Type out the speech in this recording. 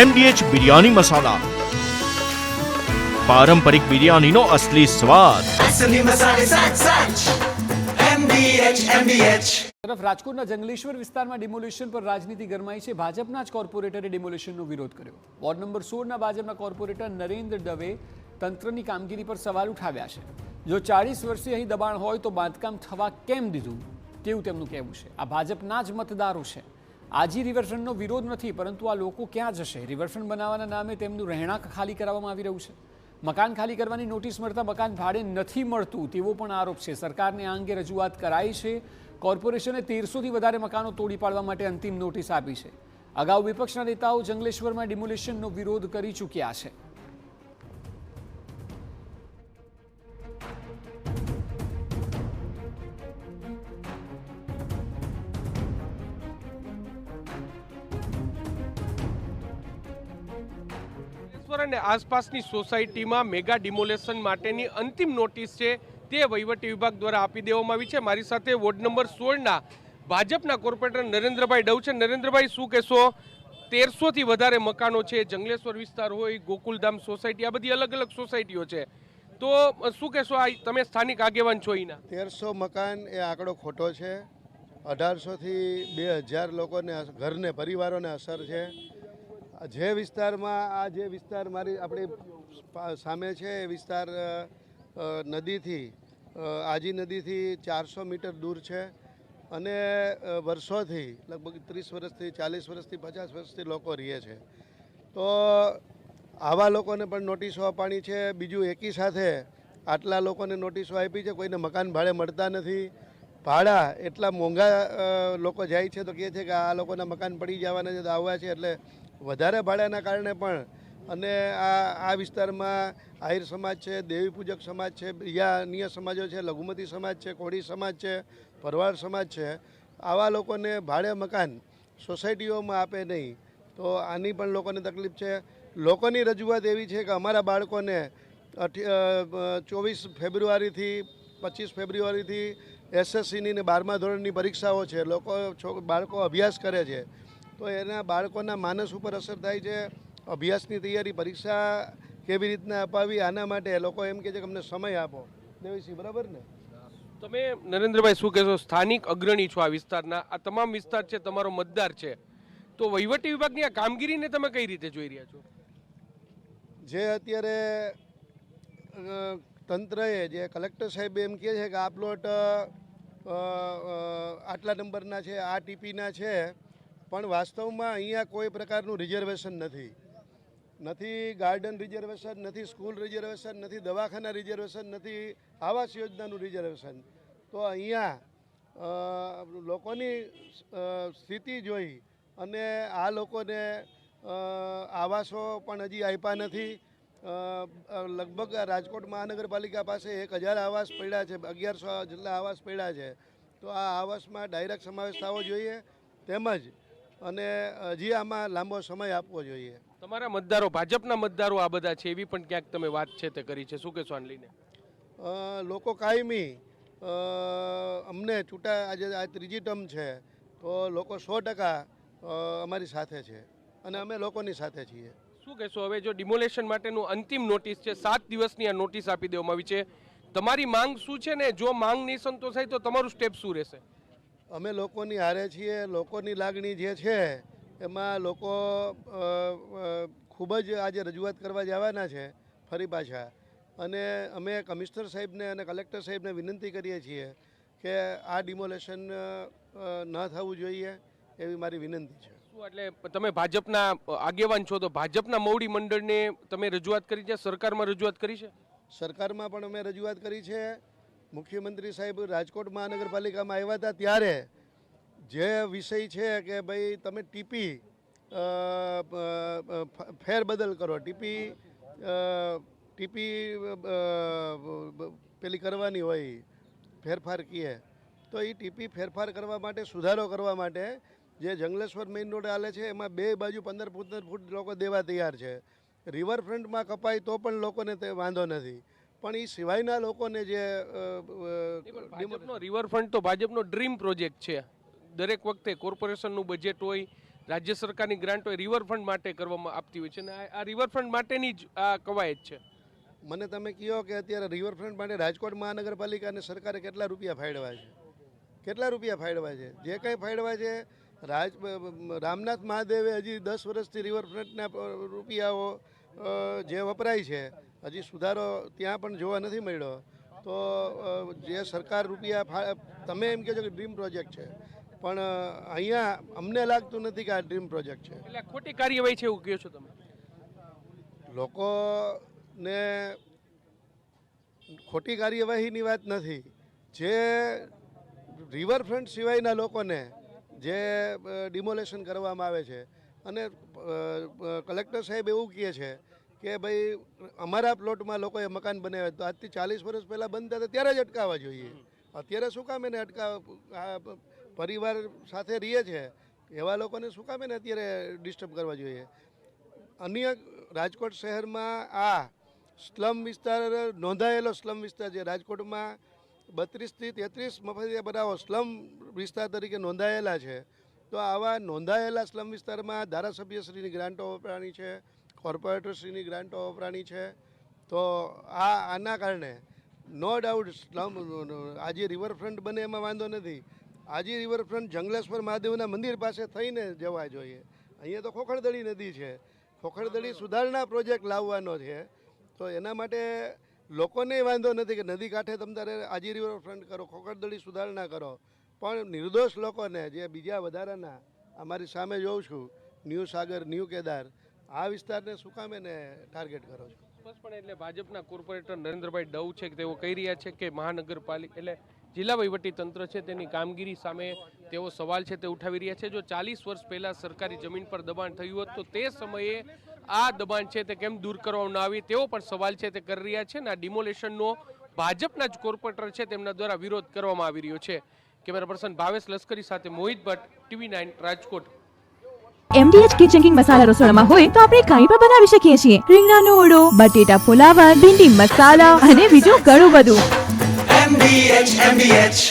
MDH biryani મસાલા, પારંપરિક બિરયાનીનો અસલી સ્વાદ। असली मसाले साथ साथ MDH તરફ રાજકોટના જંગલેશ્વર વિસ્તારમાં ડિમોલિશન પર રાજનીતિ ગરમાઈ છે। ભાજપના જ કોર્પોરેટરે ડિમોલિશનનો વિરોધ કર્યો। વોર્ડ નંબર 16ના ભાજપના કોર્પોરેટર નરેન્દ્ર દવે તંત્રની કામગીરી પર સવાલ ઉઠાવ્યા છે। જો 40 વર્ષથી અહીં દબાણ હોય તો બાંધકામ થવા કેમ દીધું તેવું તેમનું કહેવું છે। આ ભાજપના જ મતદારો છે। આજી રિવરફ્રન્ટનો વિરોધ નથી, પરંતુ આ લોકો ક્યાં જશે? રિવરફ્રન્ટ બનાવવાના નામે તેમનું રહેણાંક ખાલી કરવામાં આવી રહ્યું છે। મકાન ખાલી કરવાની નોટિસ મળતા મકાન ભાડે નથી મળતું તેવો પણ આરોપ છે। સરકારને આ અંગે રજૂઆત કરાઈ છે। કોર્પોરેશને 1300થી વધારે મકાનો તોડી પાડવા માટે અંતિમ નોટિસ આપી છે। અગાઉ વિપક્ષના નેતાઓ જંગલેશ્વરમાં ડિમોલિશનનો વિરોધ કરી ચૂક્યા છે। અને આસપાસની સોસાયટીમાં મેગા ડિમોલેશન માટેની અંતિમ નોટિસ છે તે વહીવટી વિભાગ દ્વારા આપી દેવામાં આવી છે। મારી સાથે વોર્ડ નંબર 16ના ભાજપના કોર્પોરેટર નરેન્દ્રભાઈ ડવ છે। નરેન્દ્રભાઈ, શું કહેશો? 1300થી વધારે મકાનો છે, જંગલેશ્વર વિસ્તાર હોય, ગોકુલધામ સોસાયટી, આ બધી અલગ અલગ સોસાયટીઓ છે, તો શું કહેશો? આ તમે સ્થાનિક આગેવાન છો અહીંના। 1300 મકાન એ આંકડો ખોટો છે। 1800થી 2000 લોકોને ઘરને પરિવારોને અસર છે। જે વિસ્તારમાં જે વિસ્તાર મારી આપણી સામે છે એ વિસ્તાર નદીથી આજી નદીથી 400 મીટર દૂર છે અને વર્ષોથી લગભગ 30 વર્ષથી 40 વર્ષથી 50 વર્ષથી લોકો રહે છે। તો આવા લોકોને પણ નોટિસો આપવાની છે। બીજું એકી સાથે આટલા લોકોને નોટિસો આપી છે, કોઈને મકાન ભાડે મળતા નથી। ભાડા એટલા મોંઘા લોકો જાય છે તો કહે છે કે આ લોકોના મકાન પડી જવાના છે, તો આવવા છે એટલે વધારે ભાડાના કારણે પણ। અને આ વિસ્તારમાં આહિર સમાજ છે, દેવી પૂજક સમાજ છે, બીજા અન્ય સમાજો છે, લઘુમતી સમાજ છે, કોળી સમાજ છે, ભરવાડ સમાજ છે। આવા લોકોને ભાડે મકાન સોસાયટીઓમાં આપે નહીં, તો આની પણ લોકોને તકલીફ છે। લોકોની રજૂઆત એવી છે કે અમારા બાળકોને 24 ફેબ્રુઆરીથી 25 ફેબ્રુઆરીથી SSCની ને 12મા ધોરણની પરીક્ષાઓ છે। બાળકો અભ્યાસ કરે છે, તો એના બાળકોના માનસ ઉપર અસર થાય છે। અભ્યાસની તૈયારી, પરીક્ષા કેવી રીતના અપાવી, આના માટે લોકો એમ કહે છે કે અમને સમય આપો। દેવીસિંહ, બરાબર ને? તમે નરેન્દ્રભાઈ શું કહેશો? સ્થાનિક અગ્રણી છો આ વિસ્તારના, આ તમામ વિસ્તાર છે તમારો મતદાર છે, તો વહીવટી વિભાગની આ કામગીરીને તમે કઈ રીતે જોઈ રહ્યા છો? જે અત્યારે તંત્રએ, જે કલેક્ટર સાહેબ એમ કહે છે કે આ પ્લોટ આટલા નંબરના છે, આ ટીપીના છે, પણ વાસ્તવમાં અહીંયા કોઈ પ્રકારનું રિઝર્વેશન નથી। ગાર્ડન રિઝર્વેશન નથી, સ્કૂલ રિઝર્વેશન નથી, દવાખાના રિઝર્વેશન નથી, આવાસ યોજનાનું રિઝર્વેશન। તો અહીંયા લોકોની સ્થિતિ જોઈ અને આ લોકોને આવાસો પણ હજી આપ્યા નથી। લગભગ રાજકોટ મહાનગરપાલિકા પાસે 1000 આવાસ પડ્યા છે, 1100 જેટલા આવાસ પડ્યા છે। તો આ આવાસમાં ડાયરેક્ટ સમાવેશ થવો જોઈએ, તેમજ અને હજી આમાં લાંબો સમય આપવો જોઈએ। તમારા મતદારો, ભાજપના મતદારો આ બધા છે, એવી પણ ક્યાંક તમે વાત છે તે કરી છે, શું કહેશો આને લઈને? લોકો કાયમી અમને ચૂંટા, આજે આ ત્રીજી ટર્મ છે, તો લોકો 100% અમારી સાથે છે અને અમે લોકોની સાથે છીએ। શું કહેશો? હવે જો ડિમોલેશન માટેનું અંતિમ નોટિસ છે, 7 દિવસની આ નોટિસ આપી દેવામાં આવી છે, તમારી માંગ શું છે ને જો માંગ નહીં સંતોષાય તો તમારું સ્ટેપ શું રહેશે? અમે લોકોની હારે છીએ। લોકોની લાગણી જે છે એમાં લોકો ખૂબ જ આજે રજૂઆત કરવા જવાના છે ફરી પાછા। અને અમે કમિશનર સાહેબને અને કલેક્ટર સાહેબને વિનંતી કરીએ છીએ કે આ ડિમોલેશન ન થવું જોઈએ, એવી મારી વિનંતી છે। શું એટલે તમે ભાજપના આગેવાન છો, તો ભાજપના મોવડી મંડળને તમે રજૂઆત કરી છે? સરકારમાં રજૂઆત કરી છે? સરકારમાં પણ અમે રજૂઆત કરી છે। મુખ્યમંત્રી સાહેબ રાજકોટ મહાનગરપાલિકામાં આવ્યા હતા ત્યારે જે વિષય છે કે ભાઈ તમે ટીપી ફેરબદલ કરો, ટીપી પેલી કરવાની હોય, ફેરફાર કીએ, તો એ ટીપી ફેરફાર કરવા માટે, સુધારો કરવા માટે જે જંગલેશ્વર મેઇન રોડ હાલે છે એમાં બે બાજુ 15 ફૂટ લોકો દેવા તૈયાર છે। રિવરફ્રન્ટમાં કપાય તો પણ લોકોને તે વાંધો નથી, પણ એ સિવાયના લોકોને જે ભાજપનો રિવરફ્રન્ટ તો ભાજપનો ડ્રીમ પ્રોજેક્ટ છે। દરેક વખતે કોર્પોરેશનનું બજેટ હોય, રાજ્ય સરકારની ગ્રાન્ટ હોય રિવરફ્રન્ટ માટે કરવામાં આપતી હોય છે અને આ રિવરફ્રન્ટ માટેની જ આ કવાયત છે. મને તમે કહો કે અત્યારે રિવરફ્રન્ટ માટે રાજકોટ મહાનગરપાલિકા અને સરકારે કેટલા રૂપિયા ફાળવ્યા છે? કેટલા રૂપિયા ફાળવ્યા છે? જે કંઈ ફાળવ્યા છે રામનાથ મહાદેવે હજી 10 વર્ષથી રિવરફ્રન્ટના રૂપિયાઓ જે વપરાય છે હજી સુધારો ત્યાં પણ જોવા નથી મળ્યો. તો જે સરકાર રૂપિયા તમે એમ કહો છો કે ડ્રીમ પ્રોજેક્ટ છે, પણ અહીંયા અમને લાગતું નથી કે આ ડ્રીમ પ્રોજેક્ટ છે. એટલે ખોટી કાર્યવાહી છે એવું કહો છો તમે? લોકોને ખોટી કાર્યવાહીની વાત નથી. જે રિવરફ્રન્ટ સિવાયના લોકોને જે ડિમોલેશન કરવામાં આવે છે અને કલેક્ટર સાહેબ એવું કહે છે કે ભાઈ અમારા પ્લોટમાં લોકોએ મકાન બનાવ્યા તો આજથી 40 વર્ષ પહેલાં બનતા હતા ત્યારે જ અટકાવવા જોઈએ. અત્યારે શું કામ એને પરિવાર સાથે રહીએ છે એવા લોકોને શું કામ એને અત્યારે ડિસ્ટર્બ કરવા જોઈએ? અન્ય રાજકોટ શહેરમાં આ સ્લમ વિસ્તાર નોંધાયેલો સ્લમ વિસ્તાર છે. રાજકોટમાં 32 થી 33 મફતિયા બનાવો સ્લમ વિસ્તાર તરીકે નોંધાયેલા છે. તો આવા નોંધાયેલા સ્લમ વિસ્તારમાં ધારાસભ્યશ્રીની ગ્રાન્ટો વપરાણી છે, કોર્પોરેટરશ્રીની ગ્રાન્ટો વપરાણી છે. તો આના કારણે નો ડાઉટ સ્લમ આજે રિવરફ્રન્ટ બને એમાં વાંધો નથી. આજે રિવરફ્રન્ટ જંગલેશ્વર મહાદેવના મંદિર પાસે થઈને જવા જોઈએ. અહીંયા તો ખોખરદડી નદી છે, ખોખરદડી સુધારણા પ્રોજેક્ટ લાવવાનો છે. તો એના માટે લોકોને વાંધો નથી કે નદી કાંઠે તમે તારે આજે રિવરફ્રન્ટ કરો, ખોખરદડી સુધારણા કરો, પણ નિર્દોષ લોકોને જે બીજા વધારાના અમારી સામે જોઉં છું ન્યૂ સાગર, ન્યૂ કેદાર, આ વિસ્તારને શું કામ એને ટાર્ગેટ કરો છો? બસ પણ એટલે ભાજપના કોર્પોરેટર નરેન્દ્રભાઈ ડવ છે કે તેઓ કહી રહ્યા છે કે મહાનગરપાલિકા એટલે જિલ્લા વહીવટી તંત્ર છે તેની કામગીરી સામે તેઓ સવાલ છે તે ઉઠાવી રહ્યા છે. જો 40 વર્ષ પહેલાં સરકારી જમીન પર દબાણ થયું હોત તો તે સમયે આ દબાણ છે તે કેમ દૂર કરવામાં ન આવી તેવો પણ સવાલ છે તે કરી રહ્યા છે. અને આ ડિમોલેશનનો ભાજપના જ કોર્પોરેટર છે તેમના દ્વારા વિરોધ કરવામાં આવી રહ્યો છે. કેમેરા પર્સન ભાવેશ લશ્કરી સાથે Mohit Bhatt, TV9 Rajkot. MDH kitchen masala રસોડામાં હોય તો આપણે કાંઈ પણ બનાવી શકીએ છીએ. રીંગણાનો ઓળો, બટેટા ફુલાવર, ભીંડી મસાલા અને બીજું ઘણું બધું. MBH